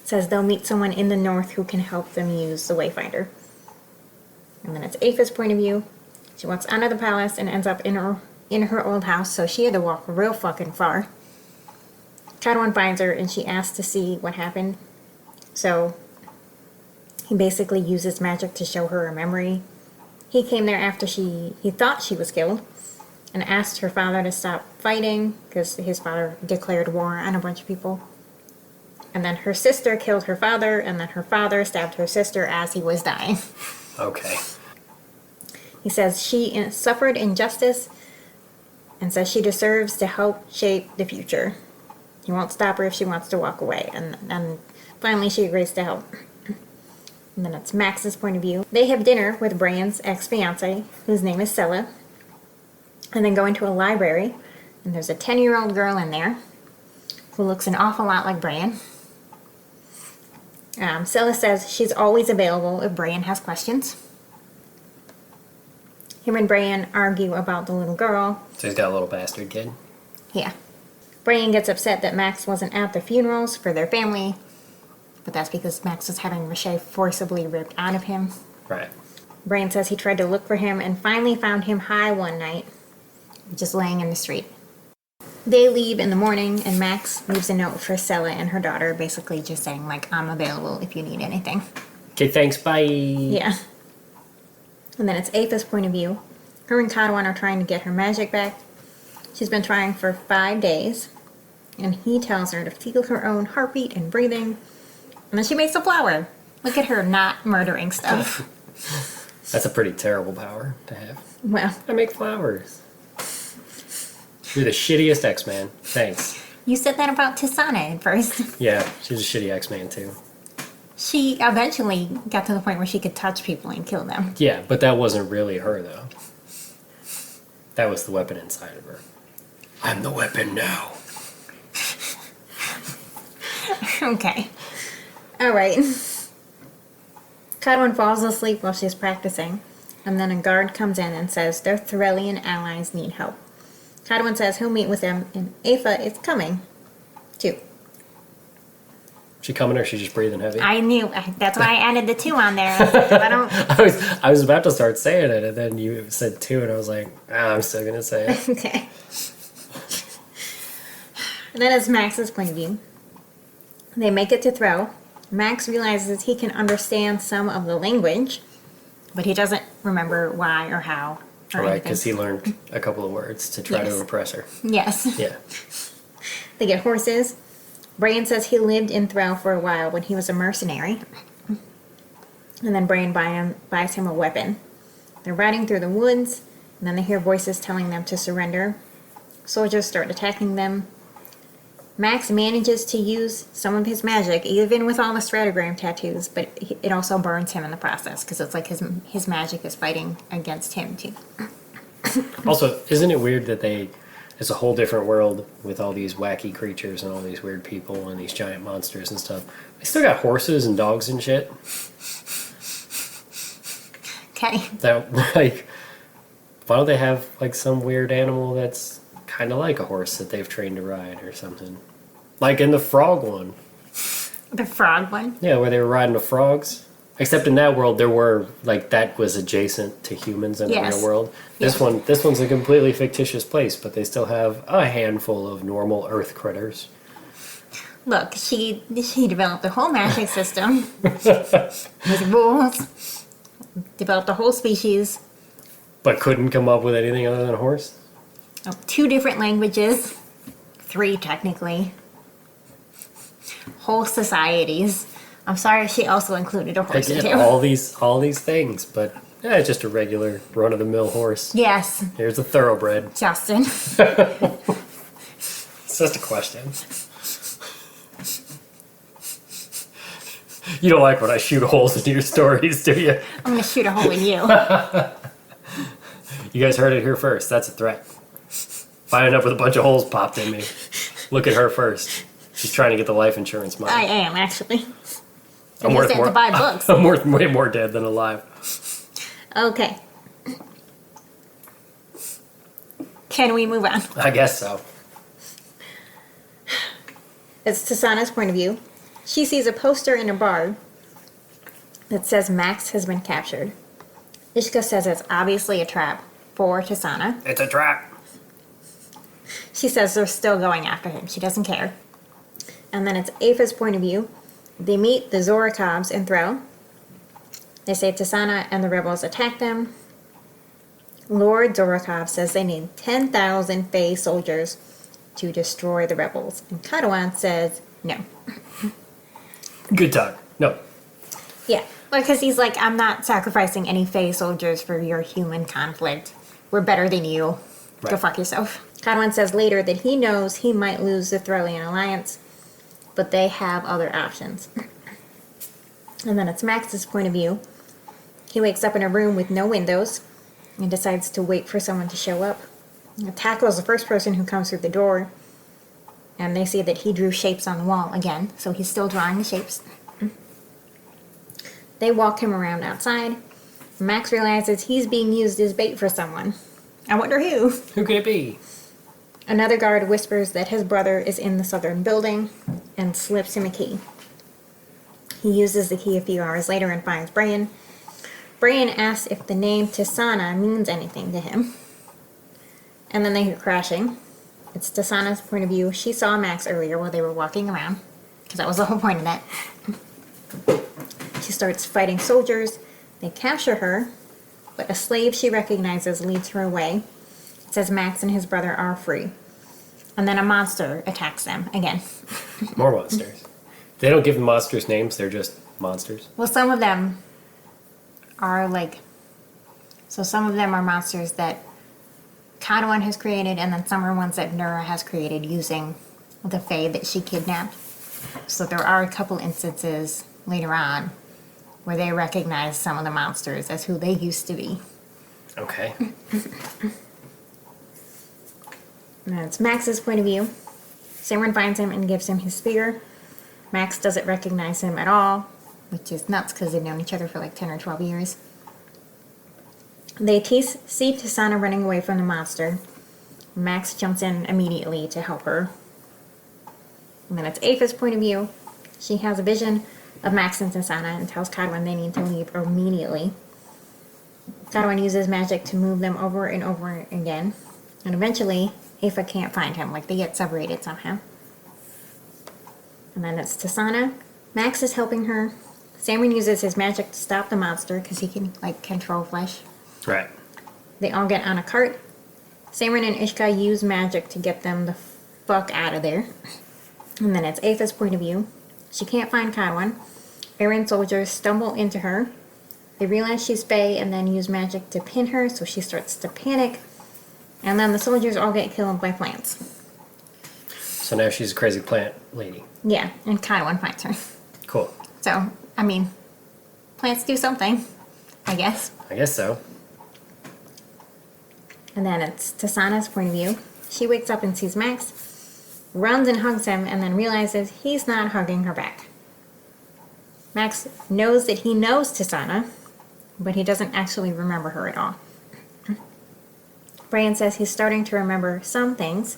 Says they'll meet someone in the north who can help them use the Wayfinder. And then it's Apha's point of view. She walks out of the palace and ends up in her old house, so she had to walk real fucking far. Kadwan finds her and she asks to see what happened. So he basically uses magic to show her a memory. He came there after he thought she was killed and asked her father to stop fighting because his father declared war on a bunch of people. And then her sister killed her father, and then her father stabbed her sister as he was dying. Okay. He says she suffered injustice and says she deserves to help shape the future. He won't stop her if she wants to walk away. And finally she agrees to help. And then it's Max's point of view. They have dinner with Bran's ex-fiance, whose name is Sella. And then go into a library. And there's a 10-year-old girl in there who looks an awful lot like Bran. Sella says she's always available if Bran has questions. Him and Bran argue about the little girl. So he's got a little bastard kid. Yeah. Bran gets upset that Max wasn't at the funerals for their family, but that's because Max was having Rashay forcibly ripped out of him. Right. Bran says he tried to look for him and finally found him high one night, just laying in the street. They leave in the morning, and Max leaves a note for Sella and her daughter, basically just saying, like, I'm available if you need anything. Okay, thanks, bye. Yeah. And then it's Apha's point of view. Her and Kadwan are trying to get her magic back. She's been trying for 5 days, and he tells her to feel her own heartbeat and breathing, and then she makes a flower. Look at her not murdering stuff. That's a pretty terrible power to have. Well, I make flowers. You're the shittiest X-Man. Thanks. you said that about Tisana at first. Yeah, she's a shitty X-Man too. She eventually got to the point where she could touch people and kill them. Yeah, but that wasn't really her though. That was the weapon inside of her. I'm the weapon now. Okay. Alright. Kadwan falls asleep while she's practicing, and then a guard comes in and says their Threllian allies need help. Kadwan says he'll meet with them, and Apha is coming, too. She coming or she just breathing heavy? I knew. That's why I added the 2 on there. I don't... I was about to start saying it, and then you said 2, and I was like, I'm still going to say it. Okay. And then it's Max's point of view. They make it to Thro. Max realizes he can understand some of the language, but he doesn't remember why or how. Right, because he learned a couple of words to try to impress her. Yes. Yeah. They get horses. Bran says he lived in Thro for a while when he was a mercenary. And then Bran buys him a weapon. They're riding through the woods, and then they hear voices telling them to surrender. Soldiers start attacking them. Max manages to use some of his magic, even with all the stratogram tattoos, but it also burns him in the process, because it's like his magic is fighting against him, too. Also, isn't it weird that it's a whole different world with all these wacky creatures and all these weird people and these giant monsters and stuff? They still got horses and dogs and shit. Okay. That, like, why don't they have, like, some weird animal that's kind of like a horse that they've trained to ride or something? Like in the frog one. The frog one? Yeah, where they were riding the frogs. Except in that world, there were, like, that was adjacent to humans in the real world. This one's a completely fictitious place, but they still have a handful of normal Earth critters. Look, she developed a whole magic system with rules, developed a whole species. But couldn't come up with anything other than a horse? 2 different languages. 3, technically. Whole societies. I'm sorry she also included a horse, I did too. all these things, but it's just a regular run-of-the-mill horse. Yes. Here's a thoroughbred. Justin. It's just a question. You don't like when I shoot holes into your stories, do you? I'm going to shoot a hole in you. You guys heard it here first. That's a threat. If I end up with a bunch of holes popped in me, look at her first. She's trying to get the life insurance money. I am, actually. I'm worth more. To buy books. I'm worth way more dead than alive. Okay. Can we move on? I guess so. It's Tasana's point of view. She sees a poster in a bar that says Max has been captured. Ishka says it's obviously a trap for Tasana. It's a trap. She says they're still going after him. She doesn't care. And then it's Afa's point of view. They meet the Zorakovs in Thro. They say Tasana and the rebels attack them. Lord Zorakov says they need 10,000 Fae soldiers to destroy the rebels. And Kadawan says no. Good talk. No. Yeah, because he's like, I'm not sacrificing any Fae soldiers for your human conflict. We're better than you. Right. Go fuck yourself. Kadawan says later that he knows he might lose the Thralian alliance, but they have other options. And then it's Max's point of view. He wakes up in a room with no windows and decides to wait for someone to show up. Taco is the first person who comes through the door, and they see that he drew shapes on the wall again, so he's still drawing the shapes. They walk him around outside. Max realizes he's being used as bait for someone. I wonder who. Who could it be? Another guard whispers that his brother is in the southern building and slips him a key. He uses the key a few hours later and finds Brian. Brian asks if the name Tisana means anything to him. And then they hear crashing. It's Tisana's point of view. She saw Max earlier while they were walking around, because that was the whole point of that. She starts fighting soldiers. They capture her, but a slave she recognizes leads her away. It says Max and his brother are free. And then a monster attacks them again. More monsters. They don't give the monsters names, they're just monsters. Well, some of them are like... So some of them are monsters that Kadawan has created, and then some are ones that Nura has created using the Fae that she kidnapped. So there are a couple instances later on where they recognize some of the monsters as who they used to be. Okay. And that's Max's point of view. Samron finds him and gives him his spear. Max doesn't recognize him at all, which is nuts because they've known each other for like 10 or 12 years. They see Tisana running away from the monster. Max jumps in immediately to help her. And then it's Afa's point of view. She has a vision of Max and Tisana and tells Kadwan they need to leave immediately. Kadwan uses magic to move them over and over again. And eventually, Afa can't find him. Like, they get separated somehow. And then it's Tisana. Max is helping her. Samron uses his magic to stop the monster because he can, like, control flesh. Right. They all get on a cart. Samron and Ishka use magic to get them the fuck out of there. And then it's Afa's point of view. She can't find Kadwan. Errant soldiers stumble into her. They realize she's Fae and then use magic to pin her, so she starts to panic. And then the soldiers all get killed by plants. So now she's a crazy plant lady. Yeah, and Kadwan finds her. Cool. So, I mean, plants do something, I guess. I guess so. And then it's Tisana's point of view. She wakes up and sees Max, runs and hugs him, and then realizes he's not hugging her back. Max knows that he knows Tisana, but he doesn't actually remember her at all. Brian says he's starting to remember some things.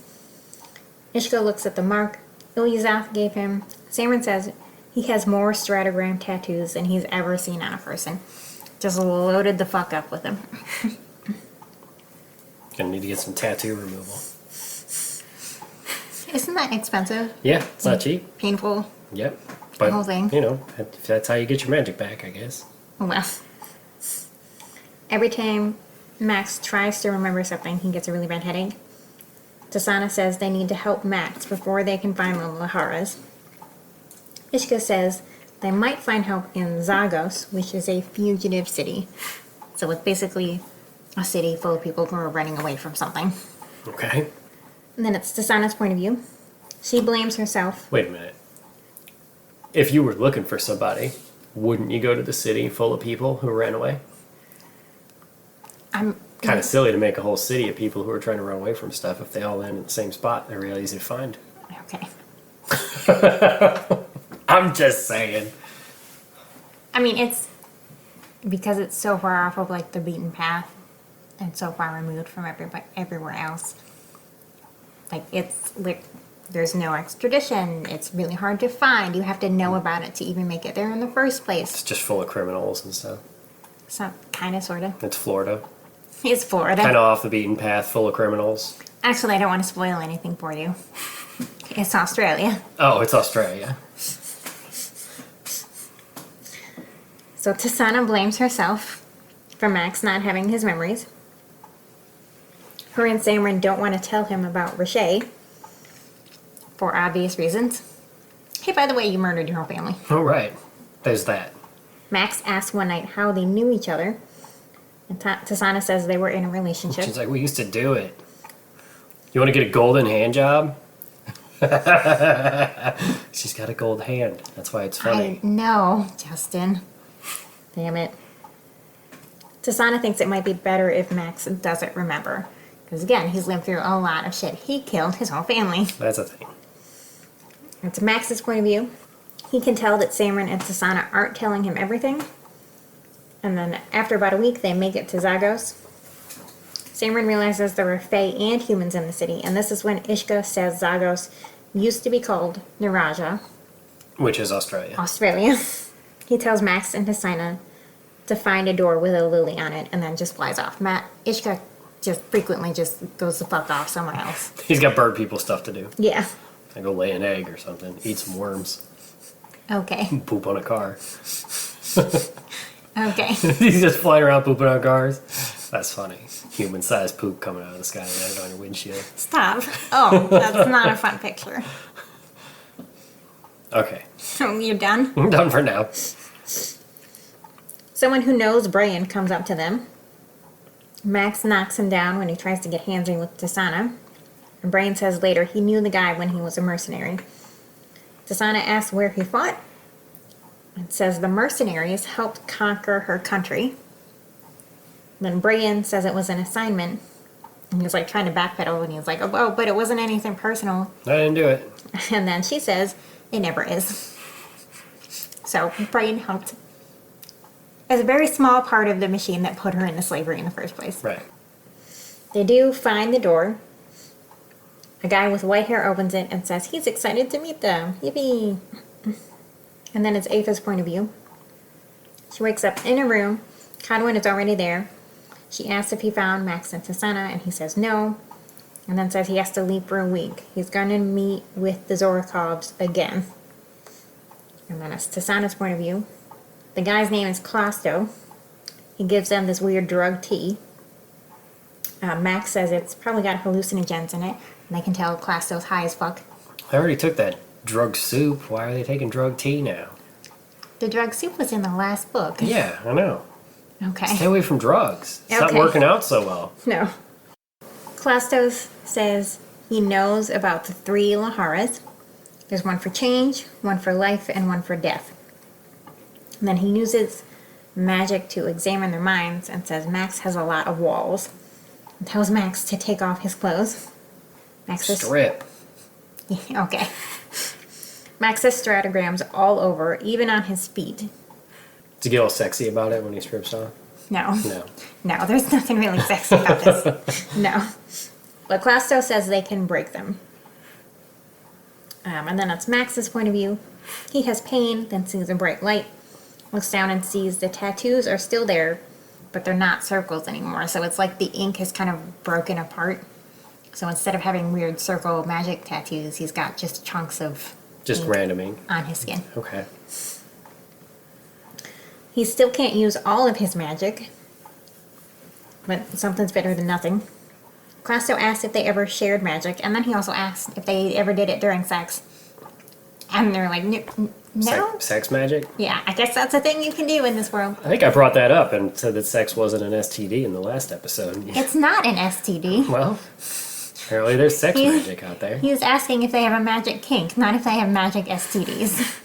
Ishka looks at the mark Ilyazath gave him. Samron says he has more stratogram tattoos than he's ever seen on a person. Just loaded the fuck up with them. Gonna need to get some tattoo removal. Isn't that expensive? Yeah, it's not cheap. Painful. Yep. But, whole thing. you know, if that's how you get your magic back, I guess. Well, every time Max tries to remember something, he gets a really bad headache. Tisana says they need to help Max before they can find the Laharas. Ishka says they might find help in Zagos, which is a fugitive city. So it's basically a city full of people who are running away from something. Okay. And then it's Tisana's point of view. She blames herself. Wait a minute. If you were looking for somebody, wouldn't you go to the city full of people who ran away? I'm Kind of silly to make a whole city of people who are trying to run away from stuff if they all land in the same spot. They're real easy to find. okay. I'm just saying. I mean, it's because it's so far off of like the beaten path. and so far removed from everywhere else. Like, it's like there's no extradition. It's really hard to find. You have to know about it to even make it there in the first place. It's just full of criminals and stuff. So, kind of, sort of. It's Florida. It's Florida. Kind of off the beaten path, full of criminals. Actually, I don't want to spoil anything for you. It's Australia. Oh, it's Australia. So Tisana blames herself for Max not having his memories. Her and Samrin don't want to tell him about Riche for obvious reasons. Hey, by the way, you murdered your whole family. Oh, right. There's that. Max asks one night how they knew each other, and Tisana says they were in a relationship. She's like, we used to do it. You want to get a golden hand job? She's got a gold hand. That's why it's funny. I know, Justin. Damn it. Tisana thinks it might be better if Max doesn't remember. Because again, he's lived through a lot of shit. He killed his whole family. That's a thing. And to Max's point of view, he can tell that Samrin and Tisana aren't telling him everything. And then after about a week, they make it to Zagos. Samrin realizes there were Fae and humans in the city. And this is when Ishka says Zagos used to be called Naraja. Which is Australia. Australia. He tells Max and Tisana to find a door with a lily on it and then just flies off. Ishka just frequently just goes the fuck off somewhere else. He's got bird people stuff to do. Yeah. I go lay an egg or something. Eat some worms. Okay. Poop on a car. Okay. He's just flying around pooping on cars. That's funny. Human-sized poop coming out of the sky and landing on your windshield. Stop. Oh, that's not a fun picture. Okay. So you're done? I'm done for now. Someone who knows Brian comes up to them. Max knocks him down when he tries to get handsy with Tisana. And Brian says later he knew the guy when he was a mercenary. Tisana asks where he fought. It says the mercenaries helped conquer her country. Then Brian says it was an assignment. And he's like trying to backpedal and he's like, oh, but it wasn't anything personal. I didn't do it. And then she says, it never is. So Brian helped as a very small part of the machine that put her into slavery in the first place. Right. They do find the door. A guy with white hair opens it and says he's excited to meet them. Yippee! And then it's Ava's point of view. She wakes up in a room. Conwyn is already there. She asks if he found Max and Tisana, and he says no. And then says he has to leave for a week. He's going to meet with the Zorakovs again. And then it's Tisana's point of view. The guy's name is Klasto. He gives them this weird drug tea. Max says it's probably got hallucinogens in it. And they can tell Klasto's high as fuck. I already took that drug soup. Why are they taking drug tea now? The drug soup was in the last book. Yeah, I know. Okay. Stay away from drugs. It's not Okay. working out so well. No. Klastos says he knows about the 3 Laharas. There's one for change, one for life, and one for death. And then he uses magic to examine their minds and says Max has a lot of walls. And tells Max to take off his clothes. Max says, Strip. okay. Max has stratograms all over, even on his feet. Does he get all sexy about it when he strips off? No. No. No, there's nothing really sexy about this. No. But Klasto says they can break them. And then it's Max's point of view. He has pain, then sees a bright light. Looks down and sees the tattoos are still there, but they're not circles anymore. So it's like the ink has kind of broken apart. So instead of having weird circle magic tattoos, he's got just chunks of Just ink random ink. on his skin. Okay. He still can't use all of his magic, but something's better than nothing. Klasto asked if they ever shared magic, and then he also asked if they ever did it during sex. And they're like, no? Sex magic? Yeah, I guess that's a thing you can do in this world. I think I brought that up and said that sex wasn't an STD in the last episode. It's not an STD. Well, apparently there's sex magic out there. He was asking if they have a magic kink, not if they have magic STDs.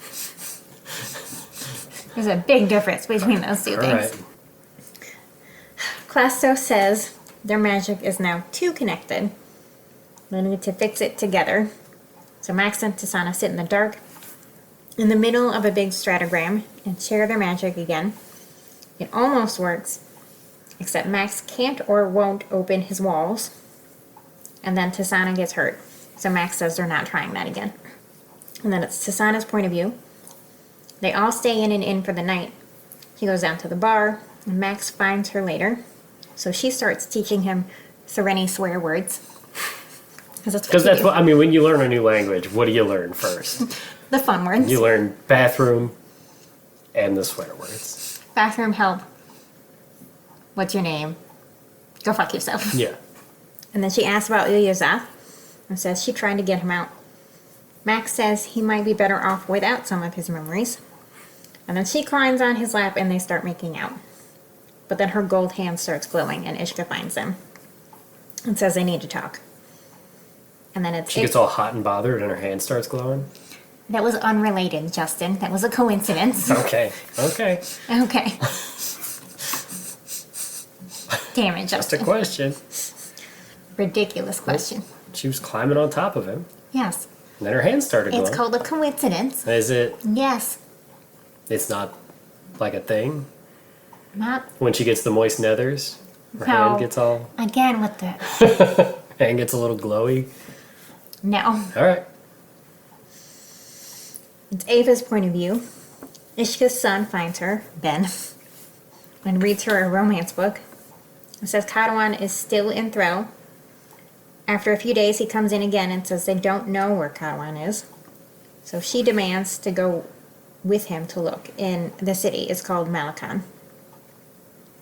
There's a big difference between those two All things. right. Klasto says their magic is now too connected. They need to fix it together. So Max and Tisana sit in the dark in the middle of a big stratogram and share their magic again. It almost works, Except Max can't or won't open his walls. And then Tasana gets hurt. So Max says they're not trying that again. And then it's Tasana's point of view. They all stay in an inn for the night. He goes down to the bar, and Max finds her later. So she starts teaching him Sereni swear words. Because that's what, I mean, when you learn a new language, what do you learn first? The fun words. You learn bathroom and the swear words. Bathroom, help. What's your name? Go fuck yourself. Yeah. And then she asks about Ilyazath and says she tried to get him out. Max says he might be better off without some of his memories. And then she climbs on his lap and they start making out. But then her gold hand starts glowing and Ishka finds them and says they need to talk. And then She gets all hot and bothered and her hand starts glowing. That was unrelated, Justin. That was a coincidence. Okay. Okay. Damn it, Just a Justin. question. Ridiculous question. She was climbing on top of him. Yes. And then her hand started glowing. It's called a coincidence. Is it? Yes. It's not like a thing? Not. When she gets the moist nethers, her No. hand gets all... Again with the... hand gets a little glowy. No. All right. It's Ava's point of view. Ishka's son finds her, Ben, and reads her a romance book. It says Kadwan is still in Threl. After a few days, he comes in again and says they don't know where Kadwan is. So she demands to go with him to look in the city. It's called Malakan.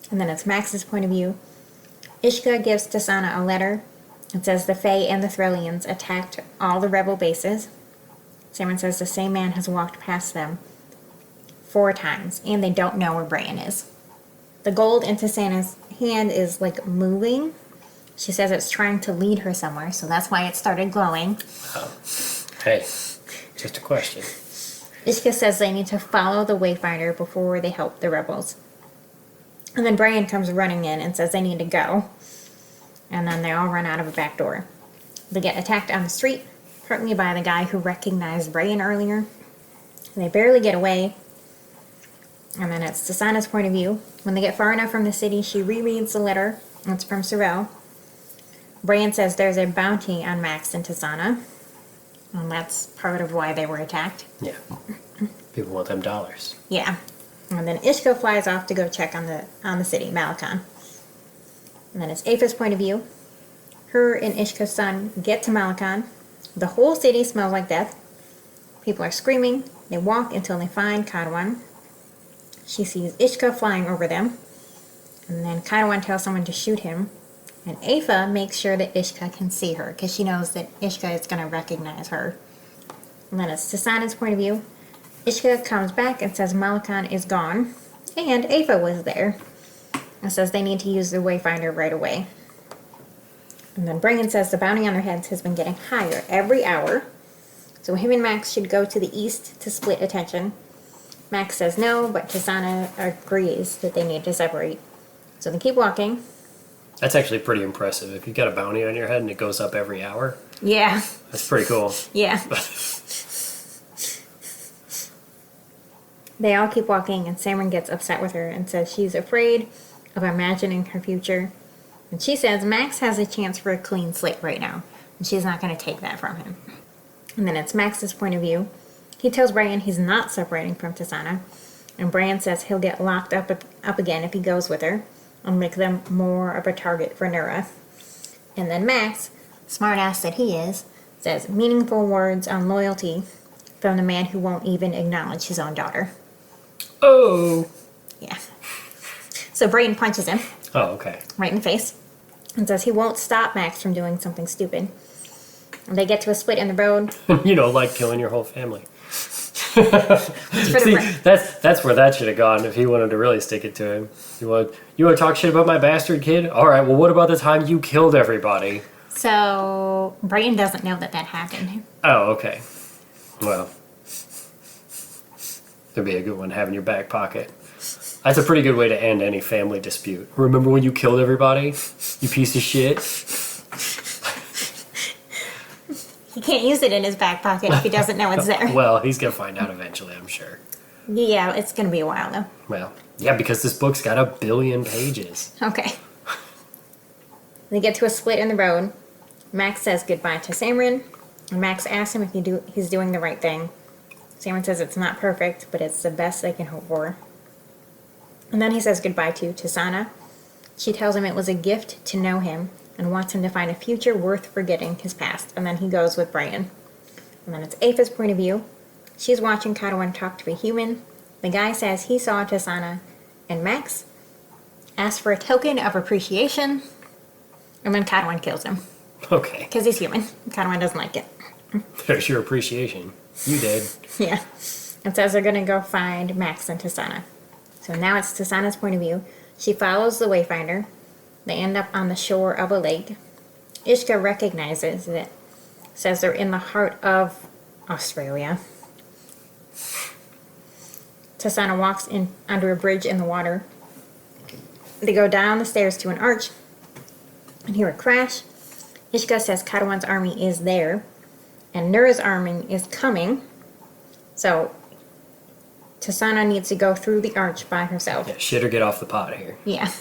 And then it's Max's point of view. Ishka gives Tasana a letter. It says the Fae and the Threllians attacked all the rebel bases. Samron says the same man has walked past them 4 times, and they don't know where Bran is. The gold in Tasana's hand is like moving. She says it's trying to lead her somewhere, so that's why it started glowing. Hey, just a question. Ishka says they need to follow the Wayfinder before they help the rebels. And then Bran comes running in and says they need to go. And then they all run out of a back door. They get attacked on the street, partly by the guy who recognized Bran earlier. And they barely get away. And then it's Tasana's point of view. When they get far enough from the city, she rereads the letter. It's from Sorel. Bran says there's a bounty on Max and Tasana. And that's part of why they were attacked. Yeah. People want them dollars. Yeah. And then Ishka flies off to go check on the city, Malakan. And then it's Aphra's point of view. Her and Ishka's son get to Malakan. The whole city smells like death. People are screaming. They walk until they find Kadwan. She sees Ishka flying over them. And then Kadwan tells someone to shoot him. And Aphra makes sure that Ishka can see her, because she knows that Ishka is going to recognize her. And then it's Tasana's point of view. Ishka comes back and says Malakan is gone. And Aphra was there. And says they need to use the Wayfinder right away. And then Bran says the bounty on their heads has been getting higher every hour. So him and Max should go to the east to split attention. Max says no, but Tasana agrees that they need to separate. So they keep walking. That's actually pretty impressive. If you got a bounty on your head and it goes up every hour, Yeah. that's pretty cool. Yeah. They all keep walking, and Samron gets upset with her and says she's afraid of imagining her future. And she says Max has a chance for a clean slate right now, and she's not going to take that from him. And then it's Max's point of view. He tells Bran he's not separating from Tasana, and Bran says he'll get locked up again if he goes with her, and make them more of a target for Nura. And then Max, smartass that he is, says meaningful words on loyalty from the man who won't even acknowledge his own daughter. Oh! Yeah. So Bran punches him Oh, okay. right in the face and says he won't stop Max from doing something stupid. And they get to a split in the road. You know, like killing your whole family. For the See, Bran. that's where that should have gone if he wanted to really stick it to him. You want to talk shit about my bastard kid? All right. Well, what about the time you killed everybody? So Bran doesn't know that happened. Oh, okay. Well, that'd be a good one to have in your back pocket. That's a pretty good way to end any family dispute. Remember when you killed everybody? You piece of shit. He can't use it in his back pocket if he doesn't know it's there. Well, he's gonna find out eventually, I'm sure. Yeah, it's going to be a while though. Well, Yeah, because this book's got 1 billion pages. Okay. They get to a split in the road. Max says goodbye to Samrin, and Max asks him if he's doing the right thing. Samrin says it's not perfect, but it's the best they can hope for. And then he says goodbye to Tasana. She tells him it was a gift to know him and wants him to find a future worth forgetting his past. And then he goes with Brian. And then it's Apha's point of view. She's watching Cadwin talk to a human. The guy says he saw Tasana and Max, asks for a token of appreciation, and then Cadwin kills him. Okay. Because he's human. Cadwin doesn't like it. There's your appreciation. You did. Yeah. And says they're going to go find Max and Tasana. So now it's Tasana's point of view. She follows the Wayfinder. They end up on the shore of a lake. Ishka recognizes it. Says they're in the heart of Australia. Tasana walks in under a bridge in the water. They go down the stairs to an arch and hear a crash. Ishka says Cadwan's army is there and Nura's army is coming. So Tasana needs to go through the arch by herself. Yeah, shit or get off the pot here. Yeah.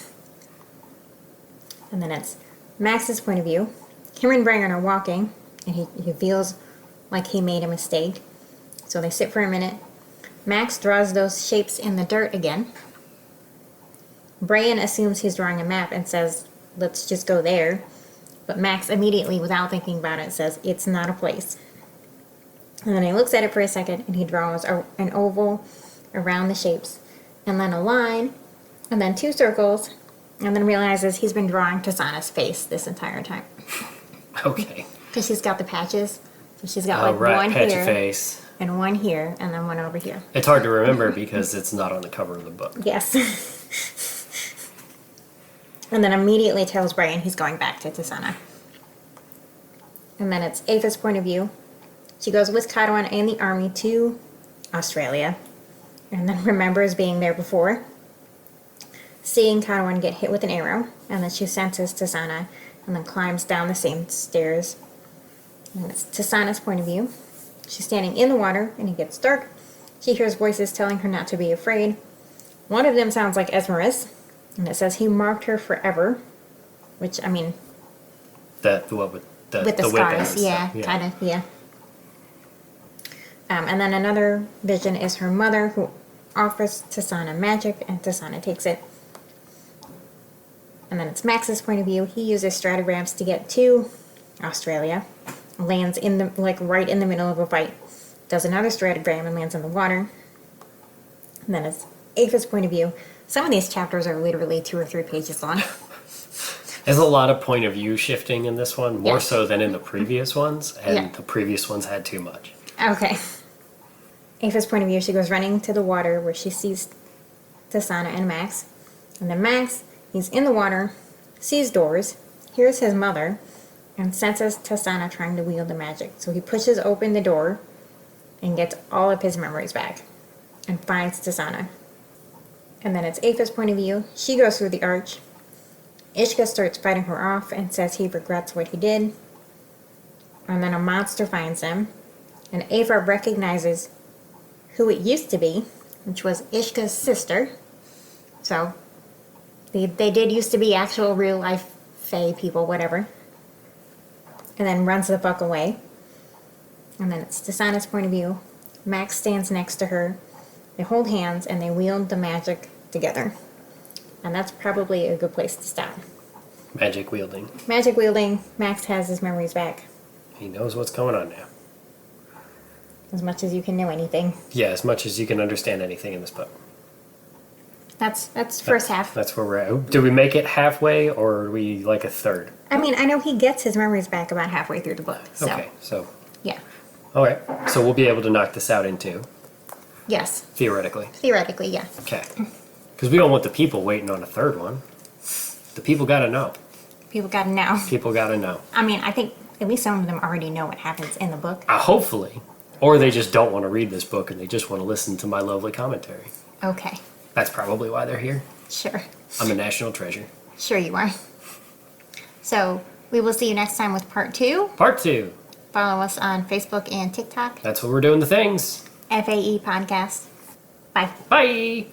And then it's Max's point of view. Him and Brian are walking, and he feels like he made a mistake. So they sit for a minute. Max draws those shapes in the dirt again. Brian assumes he's drawing a map and says, let's just go there. But Max immediately, without thinking about it, says, it's not a place. And then he looks at it for a second, and he draws an oval around the shapes, and then a line, and then 2 circles, and then realizes he's been drawing Tasana's face this entire time. Okay. Because she's got the patches. So she's got like one patchy here, face. and one here, and then one over here. It's hard to remember because it's not on the cover of the book. Yes. And then immediately tells Brian he's going back to Tasana. And then it's Apha's point of view. She goes with Cadwan and the army to Australia, and then remembers being there before, seeing Cadwan get hit with an arrow, and then she senses Tasana, and then climbs down the same stairs. And it's Tasana's point of view. She's standing in the water, and it gets dark. She hears voices telling her not to be afraid. One of them sounds like Esmeralda, and it says he marked her forever, which, I mean... What with the with the whip scars, and yeah, stuff. kind of, yeah. And then another vision is her mother, who offers Tasana magic, and Tasana takes it. And then it's Max's point of view. He uses stratagrams to get to Australia. Lands in the right in the middle of a fight. Does another stratagram and lands in the water. And then it's Apha's point of view. Some of these chapters are literally 2 or 3 pages long. There's a lot of point of view shifting in this one, more Yeah. so than in the previous ones, and Yeah. the previous ones had too much. Okay. Apha's point of view, she goes running to the water where she sees Tasana and Max. And then Max, he's in the water, sees doors, hears his mother, and senses Tasana trying to wield the magic. So he pushes open the door and gets all of his memories back and finds Tasana. And then it's Apha's point of view. She goes through the arch. Ishka starts fighting her off and says he regrets what he did. And then a monster finds him. And Apha recognizes who it used to be, which was Ishka's sister. So they did used to be actual real life fae people, whatever. And then runs the fuck away. And then it's Tasana's point of view. Max stands next to her. They hold hands and they wield the magic together. And that's probably a good place to stop. Magic wielding. Magic wielding. Max has his memories back. He knows what's going on now. As much as you can know anything. Yeah, as much as you can understand anything in this book. That's first half. That's where we're at. Do we make it halfway, or are we like a third? I mean, I know he gets his memories back about halfway through the book. So, Okay, so... yeah. Alright, so we'll be able to knock this out in 2, Yes. theoretically. Theoretically, yeah. Okay. Because we don't want the people waiting on a third one. The people gotta know. People gotta know. People gotta know. I mean, I think at least some of them already know what happens in the book. Hopefully. Or they just don't want to read this book and they just want to listen to my lovely commentary. Okay. That's probably why they're here. Sure. I'm a national treasure. Sure you are. So, we will see you next time with part 2. Part 2. Follow us on Facebook and TikTok. That's what we're doing the things. FAE Podcast. Bye. Bye.